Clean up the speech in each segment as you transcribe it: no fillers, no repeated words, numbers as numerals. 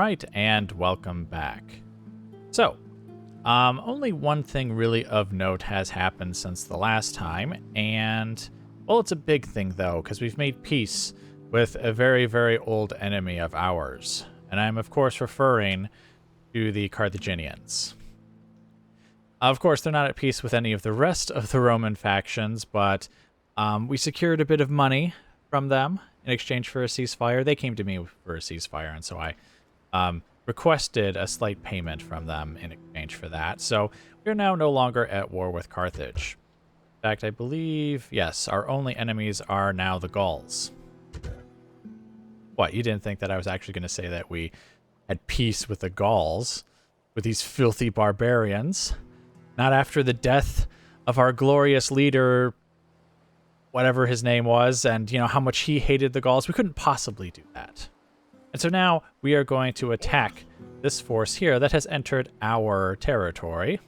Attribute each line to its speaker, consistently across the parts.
Speaker 1: Alright, and welcome back. So, only one thing really of note has happened since the last time, and, well, it's a big thing though, because we've made peace with a very, very old enemy of ours. And I'm, of course, referring to the Carthaginians. Of course, they're not at peace with any of the rest of the Roman factions, but we secured a bit of money from them in exchange for a ceasefire. They came to me for a ceasefire, and so I requested a slight payment from them in exchange for that. So we're now no longer at war with Carthage. In fact, I believe, yes, our only enemies are now the Gauls. What, you didn't think that I was actually going to say that we had peace with the Gauls, with these filthy barbarians? Not after the death of our glorious leader, whatever his name was, and, you know, how much he hated the Gauls. We couldn't possibly do that. And so now we are going to attack this force here that has entered our territory.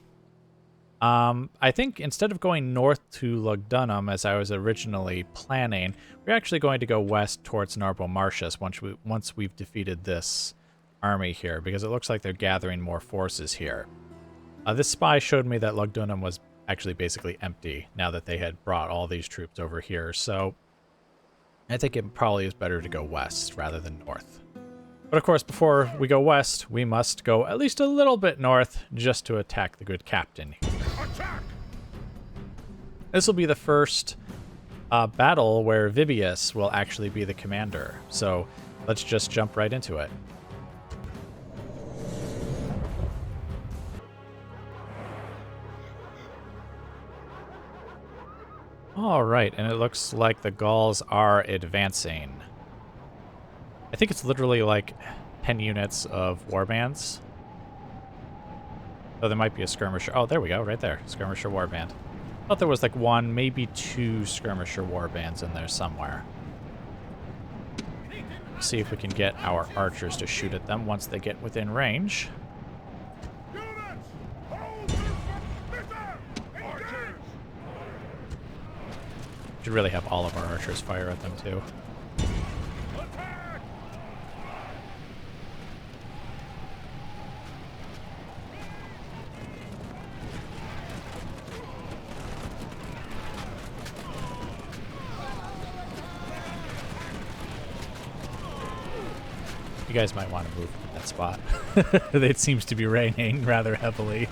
Speaker 1: I think instead of going north to Lugdunum, as I was originally planning, we're actually going to go west towards Narbo Martius once we've defeated this army here, because it looks like they're gathering more forces here. This spy showed me that Lugdunum was actually basically empty now that they had brought all these troops over here, so I think it probably is better to go west rather than north. But of course, before we go west, we must go at least a little bit north just to attack the good captain. This will be the first battle where Vibius will actually be the commander, so let's just jump right into it. Alright, and it looks like the Gauls are advancing. I think it's literally like 10 units of warbands. Oh, there might be a skirmisher. Oh, there we go, right there. Skirmisher warband. I thought there was like one, maybe two skirmisher warbands in there somewhere. See if we can get our archers to shoot at them once they get within range. Should really have all of our archers fire at them too. You guys might want to move from that spot. It seems to be raining rather heavily.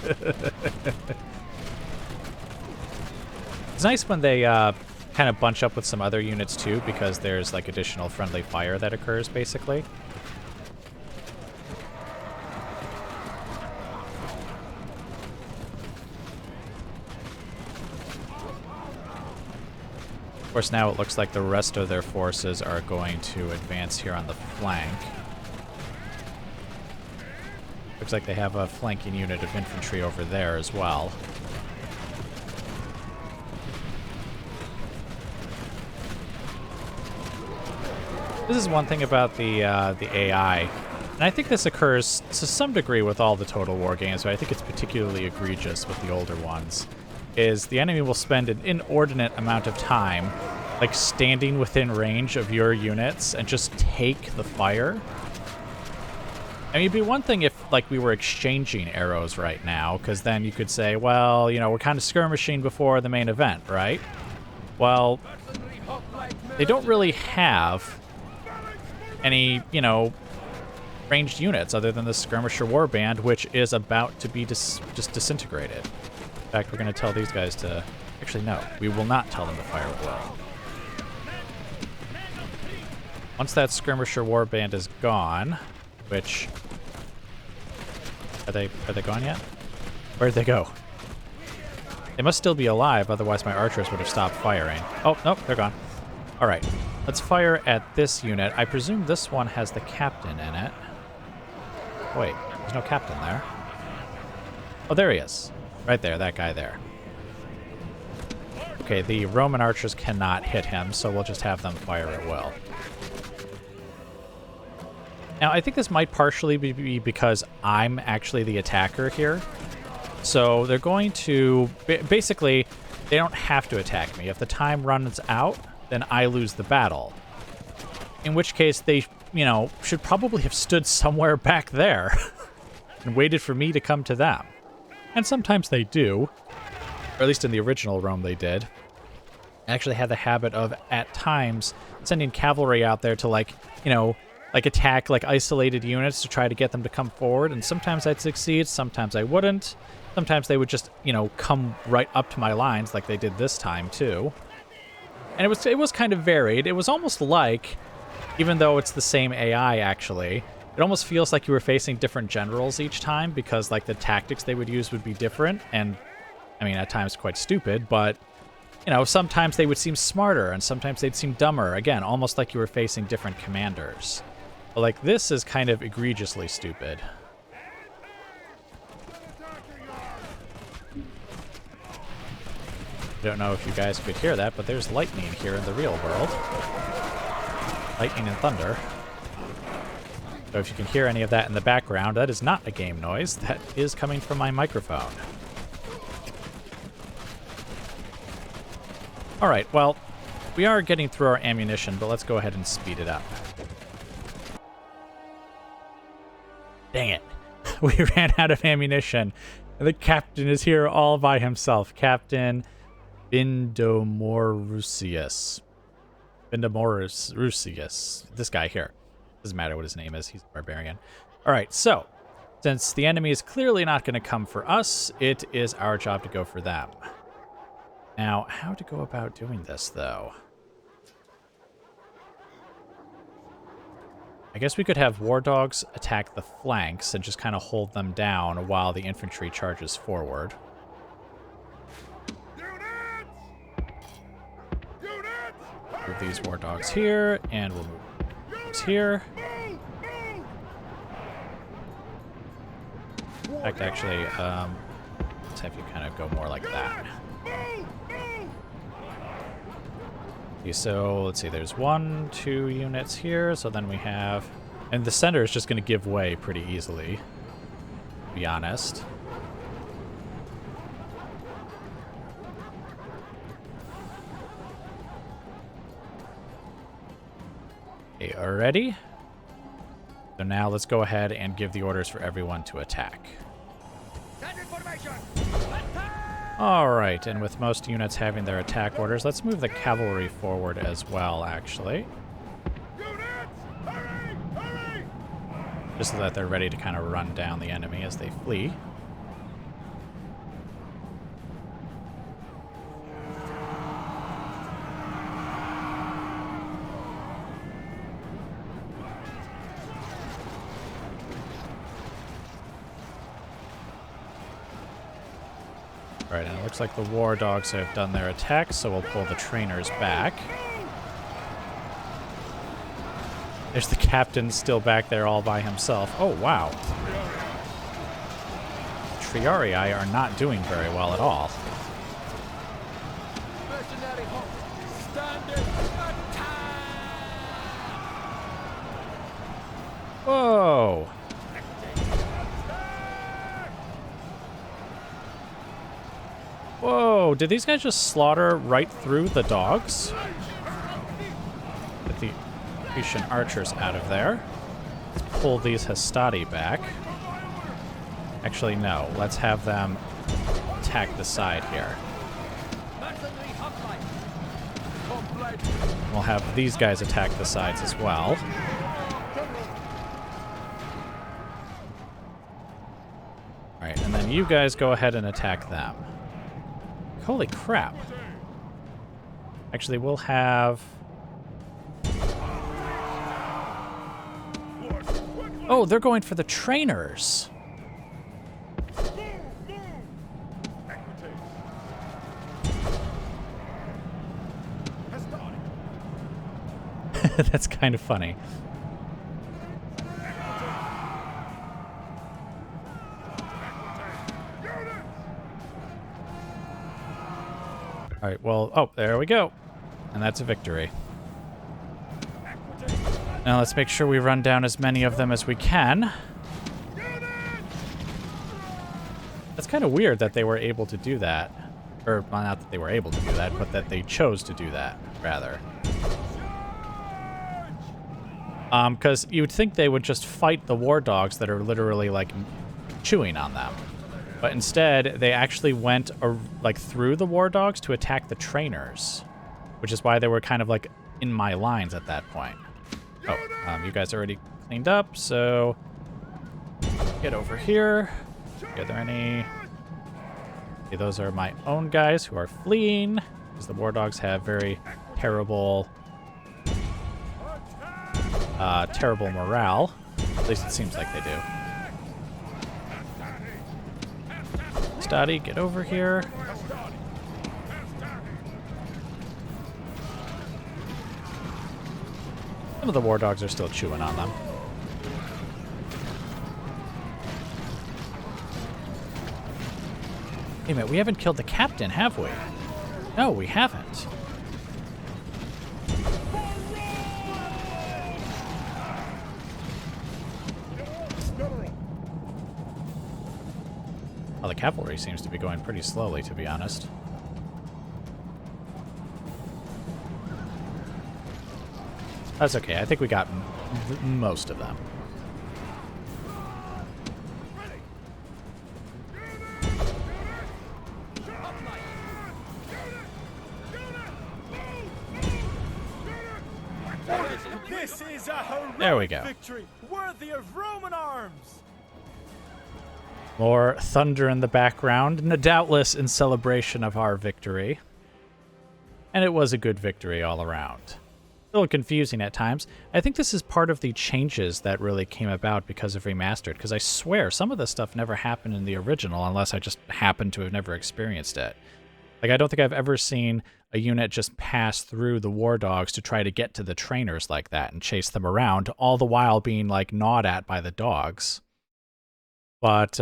Speaker 1: It's nice when they kind of bunch up with some other units too, because there's like additional friendly fire that occurs basically. Of course, now it looks like the rest of their forces are going to advance here on the flank. Looks like they have a flanking unit of infantry over there as well. This is one thing about the AI, and I think this occurs to some degree with all the Total War games, but I think it's particularly egregious with the older ones, is the enemy will spend an inordinate amount of time like standing within range of your units and just take the fire. I mean, it'd be one thing if, like, we were exchanging arrows right now, because then you could say, well, you know, we're kind of skirmishing before the main event, right? Well, they don't really have any, you know, ranged units other than the skirmisher warband, which is about to be just disintegrated. In fact, we're going to tell these guys to... Actually, no. We will not tell them to fire at will. Once that skirmisher warband is gone... Which, are they gone yet? Where'd they go? They must still be alive, otherwise my archers would have stopped firing. Oh, nope, they're gone. Alright, let's fire at this unit. I presume this one has the captain in it. Wait, there's no captain there. Oh, there he is. Right there, that guy there. Okay, the Roman archers cannot hit him, so we'll just have them fire at will. Now, I think this might partially be because I'm actually the attacker here. So they're going to... Basically, they don't have to attack me. If the time runs out, then I lose the battle. In which case, they you know, should probably have stood somewhere back there and waited for me to come to them. And sometimes they do, or at least in the original Rome they did. I actually had the habit of, at times, sending cavalry out there to, like, you know, like attack like isolated units to try to get them to come forward, and sometimes I'd succeed, sometimes I wouldn't. Sometimes they would just, you know, come right up to my lines like they did this time too. And it was kind of varied. It was almost like, even though it's the same AI actually, it almost feels like you were facing different generals each time, because like the tactics they would use would be different, and I mean at times quite stupid, but you know, sometimes they would seem smarter and sometimes they'd seem dumber. Again, almost like you were facing different commanders. But like this is kind of egregiously stupid. I don't know if you guys could hear that, but there's lightning here in the real world. Lightning and thunder. So if you can hear any of that in the background, that is not a game noise. That is coming from my microphone. Alright, well, we are getting through our ammunition, but let's go ahead and speed it up. Dang it. We ran out of ammunition. And the captain is here all by himself. Captain Bindomorusius. Bindomorusius. This guy here. Doesn't matter what his name is. He's a barbarian. Alright, so, since the enemy is clearly not going to come for us, it is our job to go for them. Now, how to go about doing this, though? I guess we could have war dogs attack the flanks and just kind of hold them down while the infantry charges forward. Move these war dogs here, and we'll move these here. In fact, actually, let's have you kind of go more like that. Okay, so let's see, there's 1, 2 units here, so then we have, and the center is just going to give way pretty easily, to be honest. Okay, already. So now let's go ahead and give the orders for everyone to attack. Alright, and with most units having their attack orders, let's move the cavalry forward as well, actually. Just so that they're ready to kind of run down the enemy as they flee. Alright, and it looks like the war dogs have done their attacks, so we'll pull the trainers back. There's the captain still back there all by himself. Oh, wow. Triarii are not doing very well at all. Whoa! Whoa, did these guys just slaughter right through the dogs? Get the Grecian archers out of there. Let's pull these Hastati back. Actually, no. Let's have them attack the side here. We'll have these guys attack the sides as well. Alright, and then you guys go ahead and attack them. Holy crap. Actually, we'll have... Oh, they're going for the trainers. That's kind of funny. All right, well, oh, there we go. And that's a victory. Now let's make sure we run down as many of them as we can. That's kind of weird that they were able to do that. Or, well, not that they were able to do that, but that they chose to do that, rather. Because you would think they would just fight the war dogs that are literally, like, chewing on them. But instead, they actually went, like, through the war dogs to attack the trainers. Which is why they were kind of, like, in my lines at that point. Oh, you guys already cleaned up, so... Get over here. Are there any... Okay, those are my own guys who are fleeing. Because the war dogs have very terrible... terrible morale. At least it seems like they do. Stoddy, get over here. Some of the war dogs are still chewing on them. Hey, man, we haven't killed the captain, have we? No, we haven't. Well, the cavalry seems to be going pretty slowly, to be honest. That's okay. I think we got most of them.
Speaker 2: This is a heroic
Speaker 1: There we go.
Speaker 2: victory worthy of Roman arms.
Speaker 1: More thunder in the background, and doubtless in celebration of our victory. And it was a good victory all around. A little confusing at times. I think this is part of the changes that really came about because of Remastered, because I swear some of this stuff never happened in the original unless I just happened to have never experienced it. Like, I don't think I've ever seen a unit just pass through the war dogs to try to get to the trainers like that and chase them around, all the while being, like, gnawed at by the dogs. But,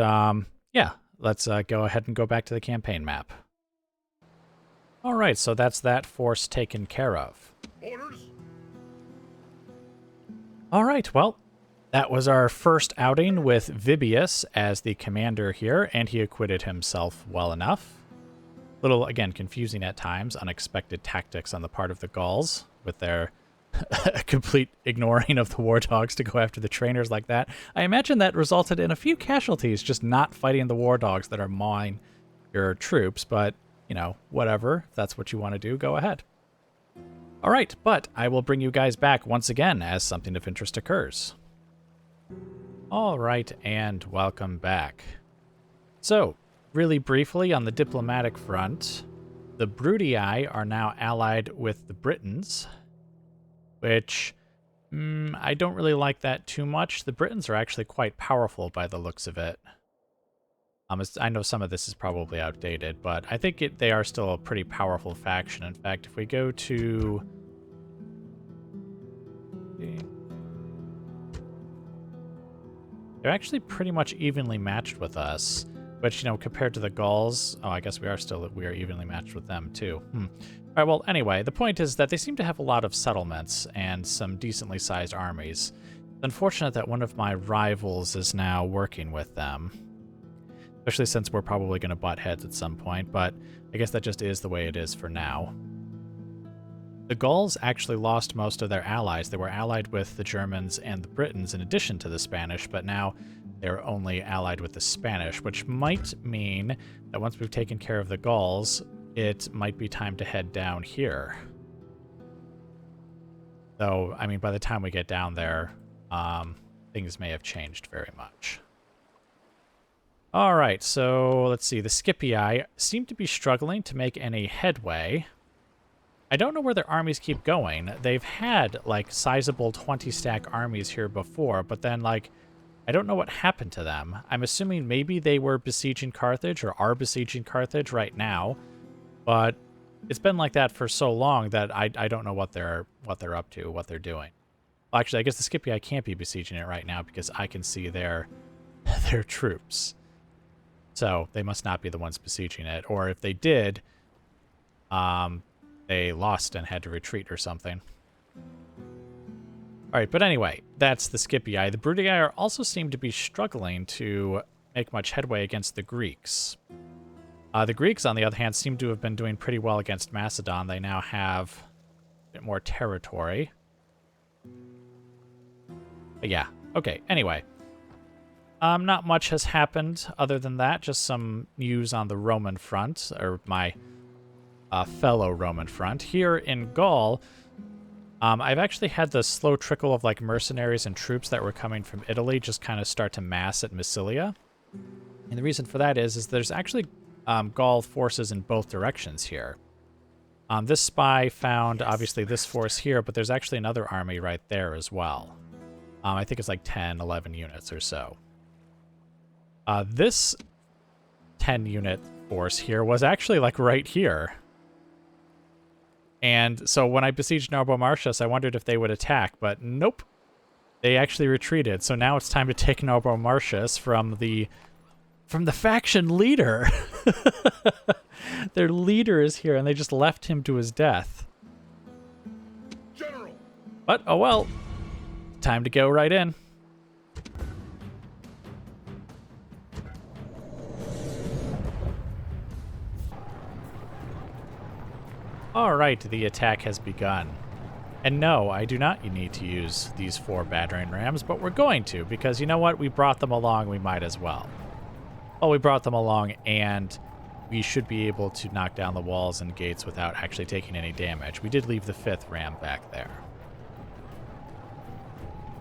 Speaker 1: yeah, let's go ahead and go back to the campaign map. Alright, so that's that force taken care of.
Speaker 2: Orders.
Speaker 1: Alright, well, that was our first outing with Vibius as the commander here, and he acquitted himself well enough. Little, again, confusing at times, unexpected tactics on the part of the Gauls with their complete ignoring of the war dogs to go after the trainers like that. I imagine that resulted in a few casualties, just not fighting the war dogs that are mawing your troops, but, you know, whatever. If that's what you want to do, go ahead. All right, but I will bring you guys back once again as something of interest occurs. All right, and welcome back. So, really briefly, on the diplomatic front, the Julii are now allied with the Britons, which I don't really like that too much. The Britons are actually quite powerful by the looks of it. I know some of this is probably outdated, but I think they are still a pretty powerful faction. In fact, if we go to... They're actually pretty much evenly matched with us. Which, you know, compared to the Gauls, oh, I guess we are evenly matched with them, too. All right, well, anyway, the point is that they seem to have a lot of settlements and some decently sized armies. It's unfortunate that one of my rivals is now working with them. Especially since we're probably going to butt heads at some point, but I guess that just is the way it is for now. The Gauls actually lost most of their allies. They were allied with the Germans and the Britons in addition to the Spanish, but now they're only allied with the Spanish, which might mean that once we've taken care of the Gauls, it might be time to head down here. Though, I mean, by the time we get down there, things may have changed very much. All right, so let's see. The Scipii seem to be struggling to make any headway. I don't know where their armies keep going. They've had, like, sizable 20-stack armies here before, but then, like, I don't know what happened to them. I'm assuming maybe they were besieging Carthage or are besieging Carthage right now, but it's been like that for so long that I don't know what they're up to, what they're doing. Well, actually, I guess the Scipii can't be besieging it right now because I can see their troops. So they must not be the ones besieging it, or if they did, they lost and had to retreat or something. All right, but anyway, that's the Scipii. The Julii also seem to be struggling to make much headway against the Greeks. The Greeks, on the other hand, seem to have been doing pretty well against Macedon. They now have a bit more territory. But yeah, okay, anyway. Not much has happened other than that. Just some news on the Roman front, or my fellow Roman front. Here in Gaul, I've actually had the slow trickle of like mercenaries and troops that were coming from Italy just kind of start to mass at Massilia. And the reason for that is there's actually Gaul forces in both directions here. This spy found, obviously, this force here, but there's actually another army right there as well. I think it's like 10, 11 units or so. This 10-unit force here was actually, like, right here. And so when I besieged Narbo Martius, I wondered if they would attack, but nope. They actually retreated. So now it's time to take Narbo Martius from the faction leader. Their leader is here, and they just left him to his death.
Speaker 2: General.
Speaker 1: But, oh well. Time to go right in. Alright, the attack has begun. And no, I do not need to use these 4 battering rams, but we're going to, because you know what? We brought them along, we might as well. Well, we brought them along, and we should be able to knock down the walls and gates without actually taking any damage. We did leave the 5th ram back there.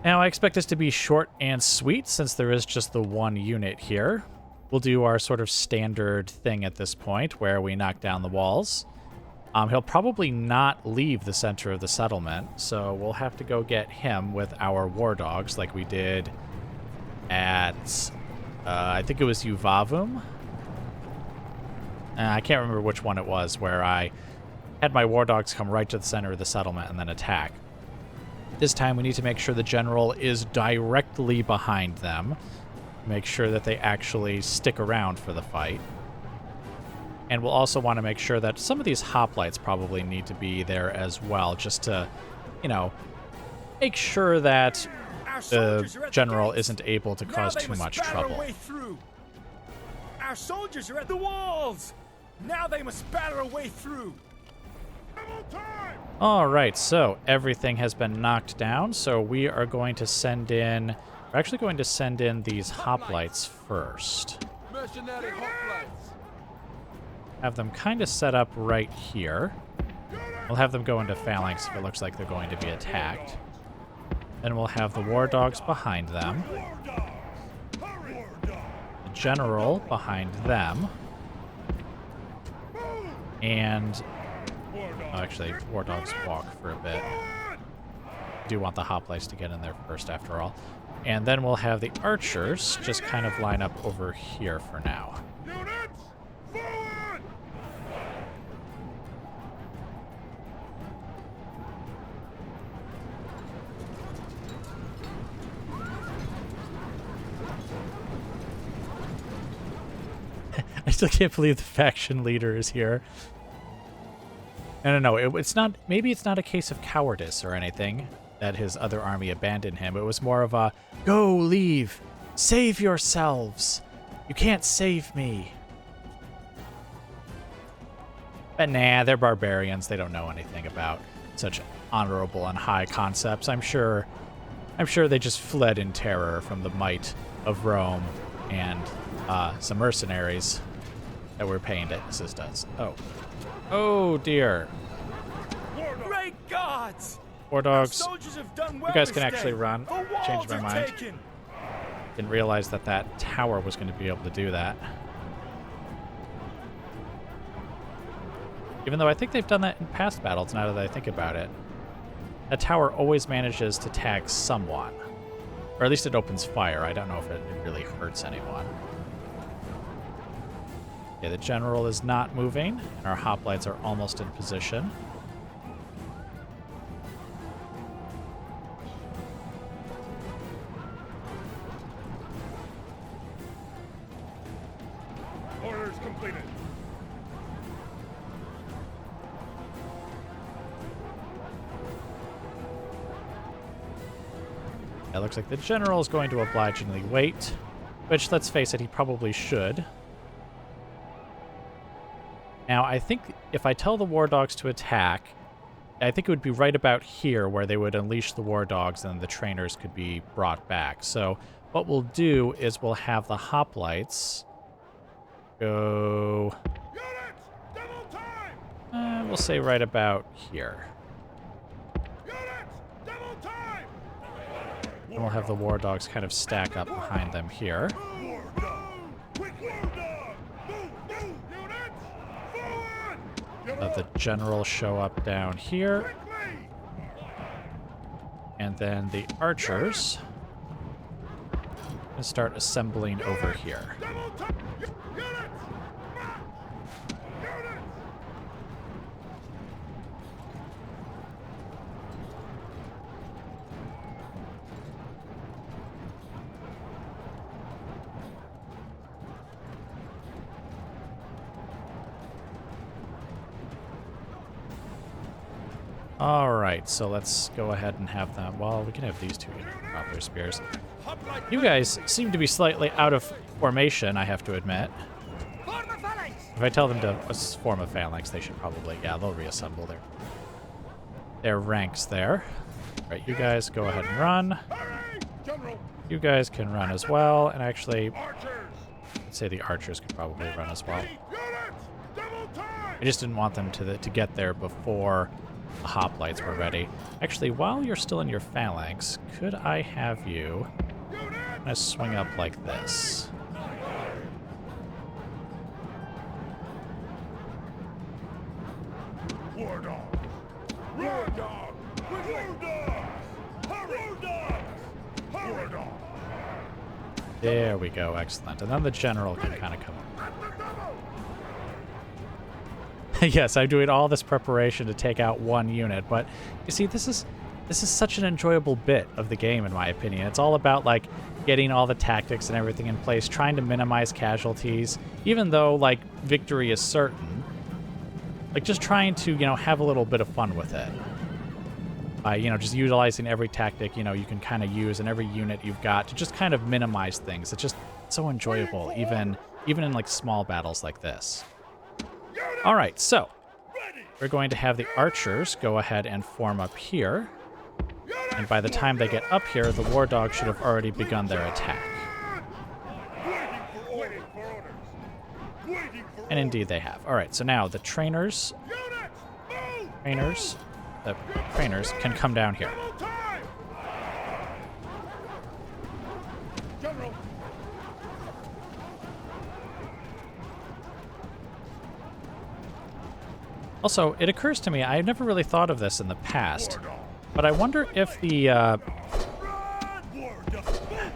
Speaker 1: Now, I expect this to be short and sweet, since there is just the 1 unit here. We'll do our sort of standard thing at this point, where we knock down the walls. He'll probably not leave the center of the settlement, so we'll have to go get him with our war dogs like we did at, I think it was Uvavum. I can't remember which one it was, where I had my war dogs come right to the center of the settlement and then attack. This time we need to make sure the general is directly behind them. Make sure that they actually stick around for the fight. And we'll also want to make sure that some of these hoplites probably need to be there as well, just to, you know, make sure that the general isn't able to cause too much trouble.
Speaker 2: Our soldiers are at the walls! Now they must batter a way through!
Speaker 1: Alright, so everything has been knocked down, so we are going to send in... We're actually going to send in these hoplites first.
Speaker 3: Mercenary hoplites.
Speaker 1: Have them kind of set up right here. We'll have them go into phalanx if it looks like they're going to be attacked. Then we'll have the war dogs behind them. The general behind them. And... oh, actually, war dogs walk for a bit. Do want the hoplites to get in there first, after all. And then we'll have the archers just kind of line up over here for now. I still can't believe the faction leader is here. No, it's not. Maybe it's not a case of cowardice or anything that his other army abandoned him. It was more of a, go, leave, save yourselves. You can't save me. But nah, they're barbarians. They don't know anything about such honorable and high concepts. I'm sure they just fled in terror from the might of Rome and some mercenaries that were paying to assist us. Oh dear.
Speaker 2: Great gods!
Speaker 1: War dogs,
Speaker 2: Soldiers have done well
Speaker 1: you guys
Speaker 2: this
Speaker 1: can actually
Speaker 2: day.
Speaker 1: run.
Speaker 2: The walls
Speaker 1: Changed my
Speaker 2: are
Speaker 1: mind.
Speaker 2: taken.
Speaker 1: Didn't realize that tower was going to be able to do that. Even though I think they've done that in past battles, now that I think about it. That tower always manages to tag someone. Or at least it opens fire. I don't know if it really hurts anyone. Okay, the general is not moving, and our hoplites are almost in position.
Speaker 2: Orders completed.
Speaker 1: It looks like the general is going to obligingly wait, which, let's face it, he probably should. Now, I think if I tell the war dogs to attack, I think it would be right about here where they would unleash the war dogs and the trainers could be brought back. So what we'll do is we'll have the hoplites go...
Speaker 2: Units, double time!
Speaker 1: we'll say right about here.
Speaker 2: Units, double time!
Speaker 1: And we'll have the war dogs kind of stack up behind them here.
Speaker 2: War dog! Quick war dog! Move, move! Units, forward!
Speaker 1: Let the general show up down here.
Speaker 2: Quickly!
Speaker 1: And then the archers can start assembling over here.
Speaker 2: Double time! Units, march! Units!
Speaker 1: All right, so let's go ahead and have them. Well, we can have these two popular spears. You guys seem to be slightly out of formation, I have to admit. If I tell them to form a phalanx, they should probably, yeah, they'll reassemble their ranks there. All right, you guys go ahead and run. You guys can run as well, and actually, I'd say the archers could probably run as well. I just didn't want them to get there before the hoplites were ready. Actually, while you're still in your phalanx, could I have you kind of swing up like this?
Speaker 2: War dog! War dog! War dog! War dog! War dog!
Speaker 1: There we go, excellent. And then the general can kind of come up. Yes, I'm doing all this preparation to take out one unit, but you see, this is such an enjoyable bit of the game, in my opinion. It's all about, like, getting all the tactics and everything in place, trying to minimize casualties, even though, like, victory is certain. Like, just trying to, you know, have a little bit of fun with it. You know, just utilizing every tactic, you know, you can kind of use and every unit you've got to just kind of minimize things. It's just so enjoyable, even in, like, small battles like this. All right, so we're going to have the archers go ahead and form up here. And by the time they get up here, the war dogs should have already begun their attack. And indeed they have. All right, so now the trainers can come down here. Also, it occurs to me, I've never really thought of this in the past, but I wonder if the,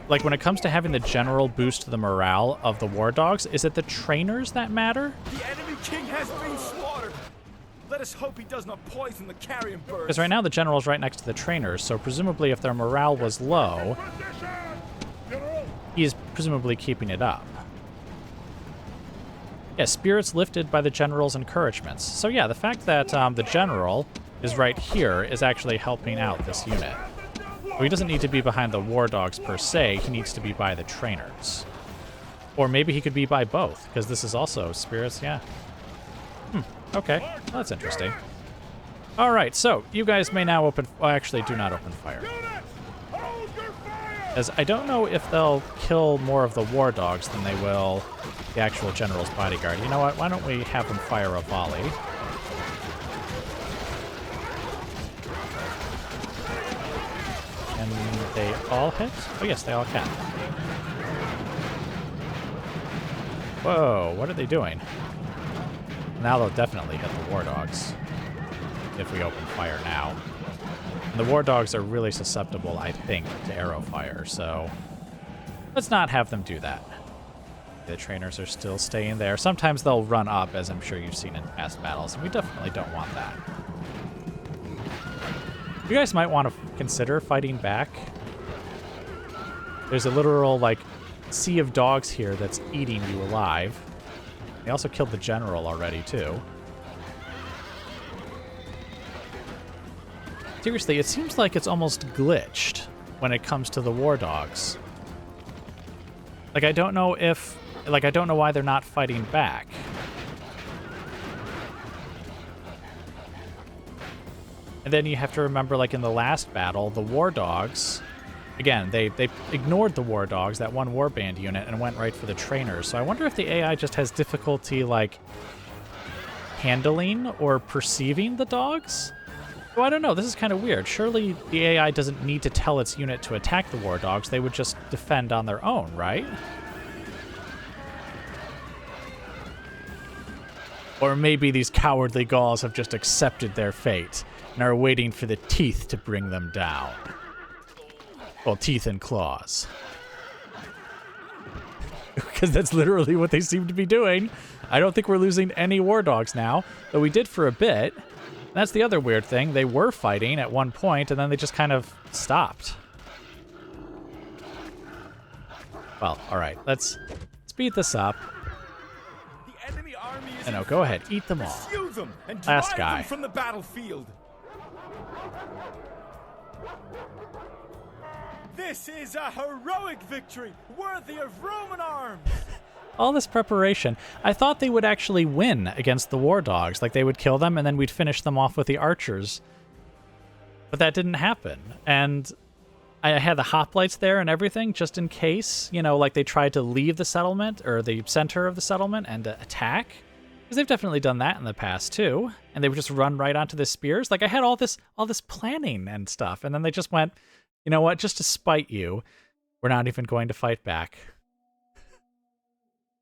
Speaker 1: like when it comes to having the general boost the morale of the war dogs, is it the trainers that matter?
Speaker 2: The enemy king has been slaughtered. Let us hope he does not poison the carrion birds.
Speaker 1: Because right now the general's right next to the trainers, so presumably if their morale was low, he is presumably keeping it up. Yeah, spirits lifted by the general's encouragements. So yeah, the fact that the general is right here is actually helping out this unit. Well, he doesn't need to be behind the war dogs per se, he needs to be by the trainers. Or maybe he could be by both, because this is also spirits, yeah. Okay, well, that's interesting. All right, so you guys may now open... Well, actually, do not open fire. As I don't know if they'll kill more of the war dogs than they will the actual general's bodyguard. You know what? Why don't we have them fire a volley? Can they all hit? Oh, yes, they all can. Whoa, what are they doing? Now they'll definitely hit the war dogs if we open fire now. And the war dogs are really susceptible, I think, to arrow fire, so let's not have them do that. The trainers are still staying there. Sometimes they'll run up, as I'm sure you've seen in past battles, and we definitely don't want that. You guys might want to consider fighting back. There's a literal, like, sea of dogs here that's eating you alive. They also killed the general already, too. Seriously, it seems like it's almost glitched when it comes to the war dogs. Like, I don't know if... Like, I don't know why they're not fighting back. And then you have to remember, like in the last battle, the war dogs, again, they ignored the war dogs, that one warband unit, and went right for the trainers. So I wonder if the AI just has difficulty, like, handling or perceiving the dogs? Oh, I don't know. This is kind of weird. Surely the AI doesn't need to tell its unit to attack the war dogs. They would just defend on their own, right? Or maybe these cowardly Gauls have just accepted their fate and are waiting for the teeth to bring them down. Well, teeth and claws. Because that's literally what they seem to be doing. I don't think we're losing any war dogs now, though we did for a bit. That's the other weird thing. They were fighting at one point, and then they just kind of stopped. Well, all right. Let's speed this up.
Speaker 2: The enemy army is
Speaker 1: No, go ahead. Eat them all.
Speaker 2: Pursue them and
Speaker 1: Last
Speaker 2: drive
Speaker 1: guy.
Speaker 2: them from the battlefield. This is a heroic victory, worthy of Roman arms.
Speaker 1: All this preparation. I thought they would actually win against the war dogs. Like, they would kill them, and then we'd finish them off with the archers. But that didn't happen. And I had the hoplites there and everything, just in case, you know, like they tried to leave the settlement, or the center of the settlement, and attack. Because they've definitely done that in the past, too. And they would just run right onto the spears. Like, I had all this planning and stuff, and then they just went, you know what, just to spite you, we're not even going to fight back.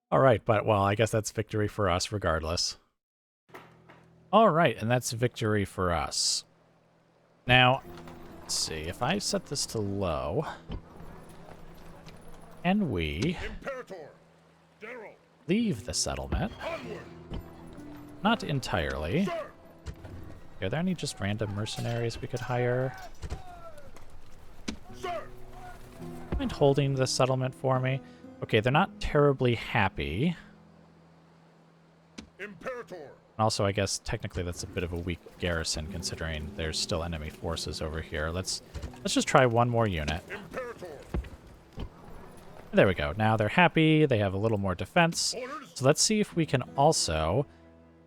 Speaker 1: All right, but, well, I guess that's victory for us regardless. All right, and that's victory for us. Now, let's see. If I set this to low, can we
Speaker 2: Imperator, General,
Speaker 1: leave the settlement?
Speaker 2: onward,
Speaker 1: Not entirely.
Speaker 2: sir.
Speaker 1: Are there any just random mercenaries we could hire?
Speaker 2: Sir.
Speaker 1: Mind holding the settlement for me? Okay, they're not terribly happy.
Speaker 2: Imperator,
Speaker 1: And also, I guess technically that's a bit of a weak garrison considering there's still enemy forces over here. Let's just try one more unit.
Speaker 2: Imperator,
Speaker 1: There we go. Now they're happy. They have a little more defense.
Speaker 2: orders.
Speaker 1: So let's see if we can also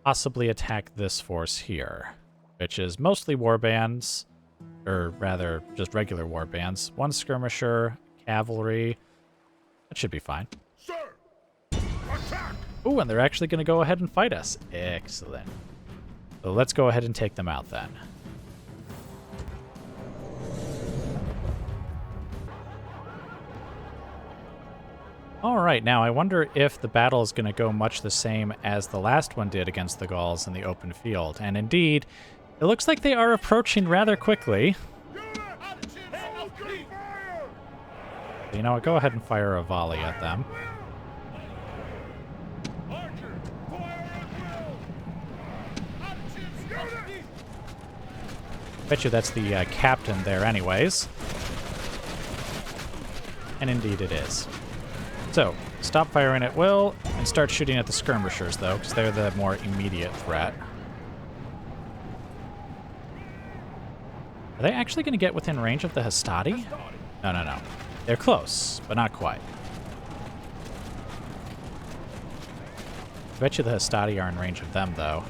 Speaker 1: possibly attack this force here, which is mostly warbands, or rather just regular warbands. One skirmisher, cavalry. That should be fine.
Speaker 2: Sir, attack.
Speaker 1: Ooh, and they're actually going to go ahead and fight us. Excellent. So let's go ahead and take them out then. All right, now I wonder if the battle is going to go much the same as the last one did against the Gauls in the open field. And indeed, it looks like they are approaching rather quickly. You know what? Go ahead and fire a volley at them. Bet you that's the captain there anyways. And indeed it is. So, stop firing at will, and start shooting at the skirmishers, though, because they're the more immediate threat. Are they actually going to get within range of the Hastati? No, no, no. They're close, but not quite. I bet you the Hastati are in range of them, though.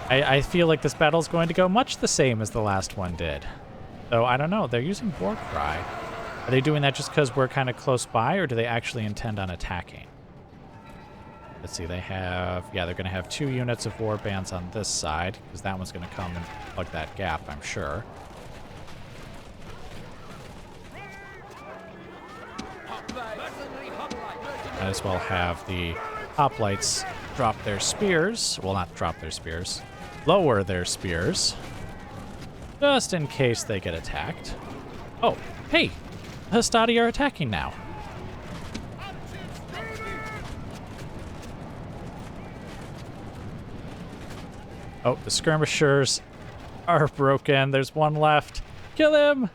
Speaker 1: I feel like this battle's going to go much the same as the last one did. Though, I don't know. They're using War Cry. Are they doing that just because we're kind of close by, or do they actually intend on attacking? Let's see. They have... Yeah, they're going to have 2 units of war bands on this side, because that one's going to come and plug that gap, I'm sure. Might as well have the hoplites drop their spears. Well, not drop their spears. Lower their spears. Just in case they get attacked. Oh, hey! The Hastati are attacking now. Oh, the skirmishers are broken. There's one left. Kill him!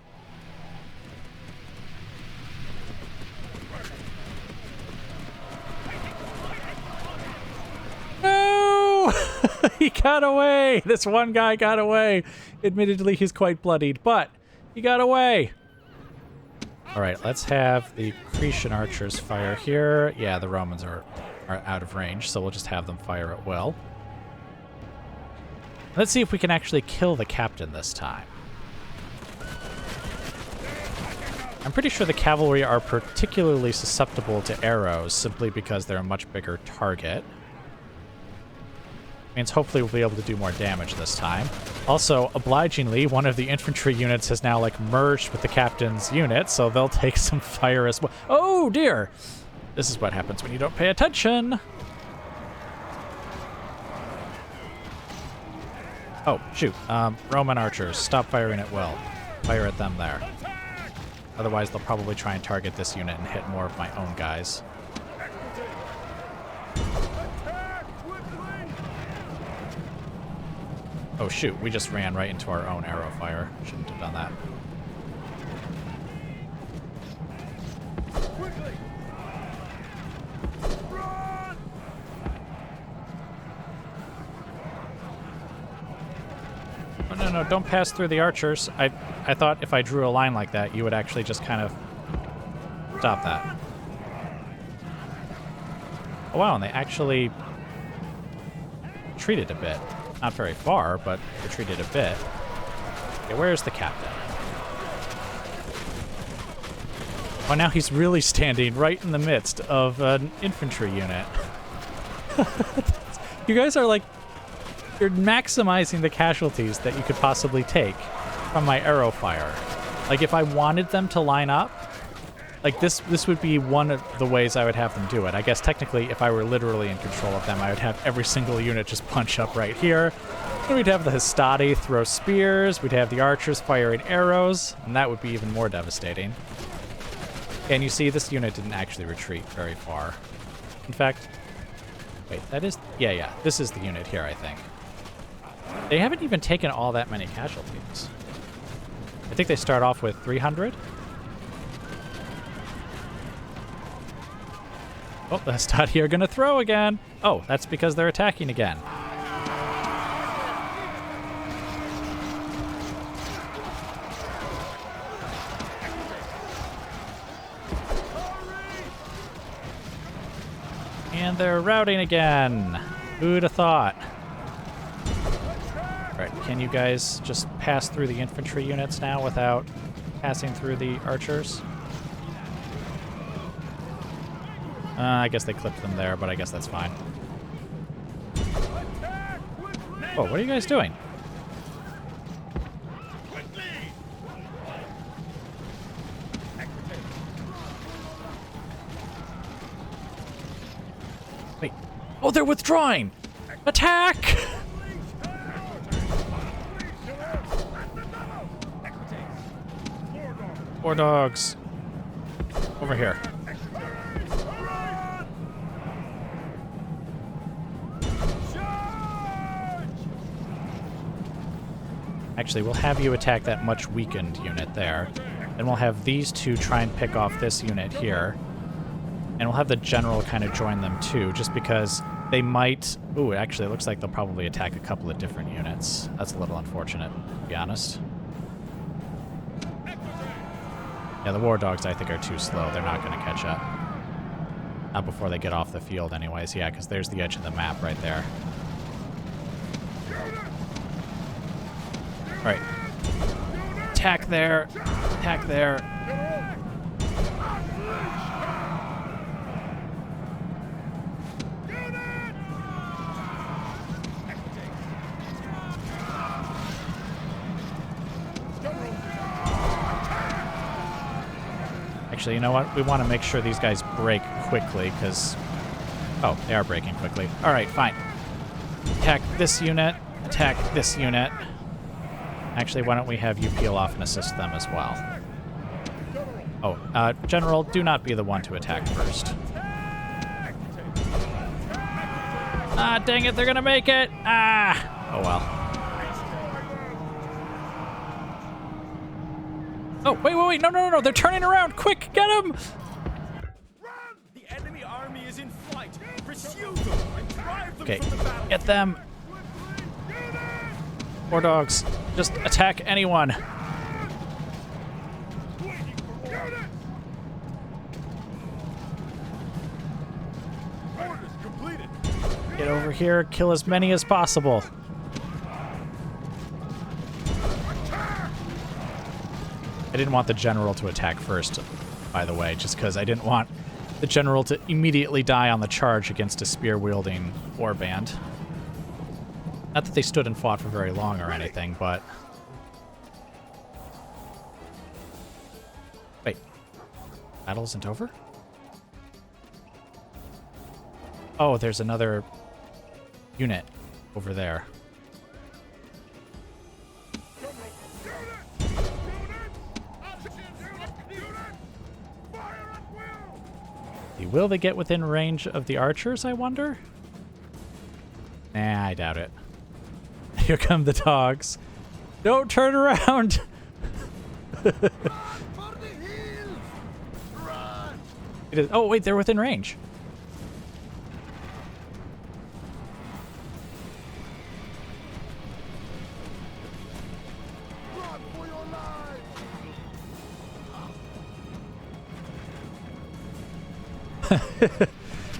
Speaker 1: No! He got away! This one guy got away! Admittedly, he's quite bloodied, but he got away! Alright, let's have the Cretan archers fire here. Yeah, the Romans are out of range, so we'll just have them fire at will. Let's see if we can actually kill the captain this time. I'm pretty sure the cavalry are particularly susceptible to arrows simply because they're a much bigger target. Means hopefully we'll be able to do more damage this time. Also, obligingly, one of the infantry units has now, like, merged with the captain's unit, so they'll take some fire as well. Oh, dear! This is what happens when you don't pay attention! Oh, shoot. Roman archers, stop firing at will. Fire at them there. Otherwise, they'll probably try and target this unit and hit more of my own guys. Oh shoot, we just ran right into our own arrow fire. Shouldn't have done that. Oh, no, don't pass through the archers. I thought if I drew a line like that, you would actually just kind of stop that. Oh wow, and they actually retreated a bit. Not very far, but retreated a bit. Okay, where's the captain? Oh, now he's really standing right in the midst of an infantry unit. You guys are like, you're maximizing the casualties that you could possibly take from my arrow fire. Like, if I wanted them to line up, like, this would be one of the ways I would have them do it. I guess technically, if I were literally in control of them, I would have every single unit just punch up right here. And we'd have the Hastati throw spears, we'd have the archers firing arrows, and that would be even more devastating. And you see, this unit didn't actually retreat very far. In fact, wait, that is... Yeah, this is the unit here, I think. They haven't even taken all that many casualties. I think they start off with 300. Oh, the Hastati are going to throw again. Oh, that's because they're attacking again. And they're routing again. Who'd have thought? Alright, can you guys just pass through the infantry units now without passing through the archers? I guess they clipped them there, but I guess that's fine. Oh, what are you guys doing? Wait. Oh, they're withdrawing! Attack! War dogs. Over here. Actually, we'll have you attack that much weakened unit there. Then we'll have these two try and pick off this unit here. And we'll have the general kind of join them too, just because they might... Ooh, actually, it looks like they'll probably attack a couple of different units. That's a little unfortunate, to be honest. Yeah, the war dogs, I think, are too slow. They're not going to catch up. Not before they get off the field anyways. Yeah, because there's the edge of the map right there. Alright. Attack there. Attack there. Actually, you know what? We want to make sure these guys break quickly, because... Oh, they are breaking quickly. Alright, fine. Attack this unit. Attack this unit. Actually, why don't we have you peel off and assist them as well? Oh, General, do not be the one to attack first. Ah, dang it, they're gonna make it! Ah! Oh well. Oh, wait, no, they're turning around! Quick, get them!
Speaker 2: Run! The enemy army is in flight. Pursue them and drive them
Speaker 1: Okay,
Speaker 2: from the battle.
Speaker 1: get them. War dogs, just attack anyone.
Speaker 2: Orders completed.
Speaker 1: Get over here, kill as many as possible. I didn't want the general to attack first, by the way, just because I didn't want the general to immediately die on the charge against a spear-wielding warband. Not that they stood and fought for very long or anything, but... Wait. Battle isn't over? Oh, there's another unit over there. Will they get within range of the archers, I wonder? Nah, I doubt it. Here come the dogs. Don't turn around! It is, oh, wait, they're within range.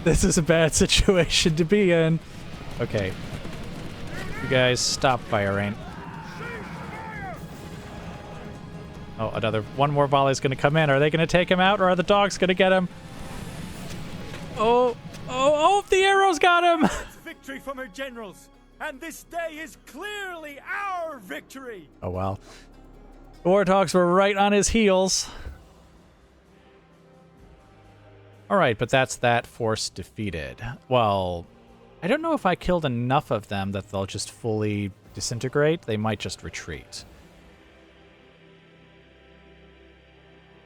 Speaker 1: This is a bad situation to be in. Okay. You guys stop firing. Oh, one more volley is going to come in. Are they going to take him out, or are the dogs going to get him? Oh, the arrows got him!
Speaker 3: It's victory from her generals, and this day is clearly our victory!
Speaker 1: Oh, well. The war dogs were right on his heels. Alright, but that's that force defeated. Well, I don't know if I killed enough of them that they'll just fully disintegrate. They might just retreat.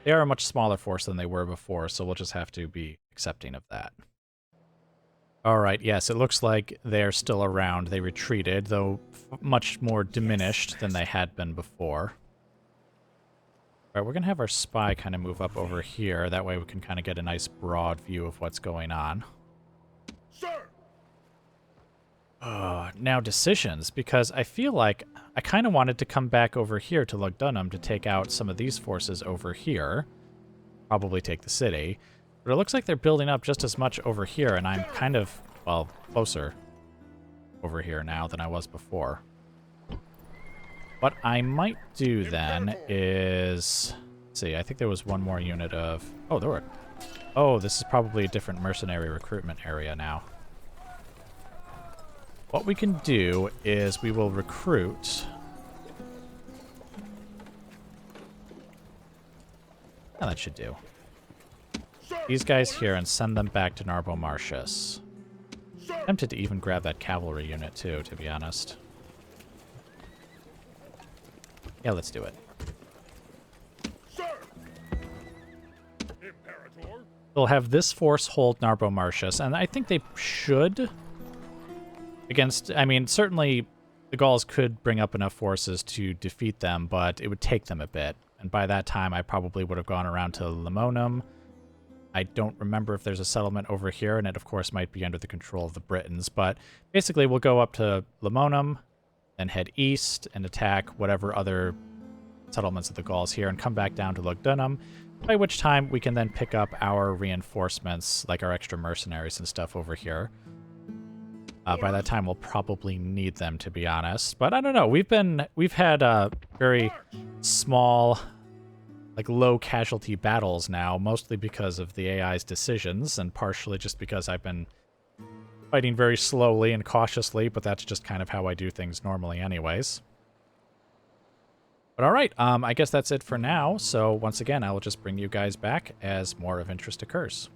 Speaker 1: They are a much smaller force than they were before, so we'll just have to be accepting of that. Alright, yes, it looks like they're still around. They retreated, though much more diminished than they had been before. Alright, we're going to have our spy kind of move up over here. That way we can kind of get a nice broad view of what's going on.
Speaker 2: Sir!
Speaker 1: Now decisions, because I feel like I kind of wanted to come back over here to Lugdunum to take out some of these forces over here. Probably take the city. But it looks like they're building up just as much over here, and I'm kind of, well, closer over here now than I was before. What I might do then is... Let's see, I think there was one more unit of... Oh, there were... Oh, this is probably a different mercenary recruitment area now. What we can do is we will recruit... Yeah, that should do. These guys here and send them back to Narbo Martius. Tempted to even grab that cavalry unit too, to be honest. Yeah, let's do it.
Speaker 2: Sir! Imperator?
Speaker 1: They'll have this force hold Narbo Martius, and I think they should. Against, I mean, certainly the Gauls could bring up enough forces to defeat them, but it would take them a bit. And by that time, I probably would have gone around to Limonum. I don't remember if there's a settlement over here, and it, of course, might be under the control of the Britons. But basically, we'll go up to Limonum, then head east and attack whatever other settlements of the Gauls here and come back down to Lugdunum, by which time we can then pick up our reinforcements, like our extra mercenaries and stuff over here. By that time, we'll probably need them, to be honest. But I don't know. We've had very small, like low casualty battles now, mostly because of the AI's decisions, and partially just because I've been fighting very slowly and cautiously, but that's just kind of how I do things normally anyways. But alright, I guess that's it for now, so once again, I will just bring you guys back as more of interest occurs.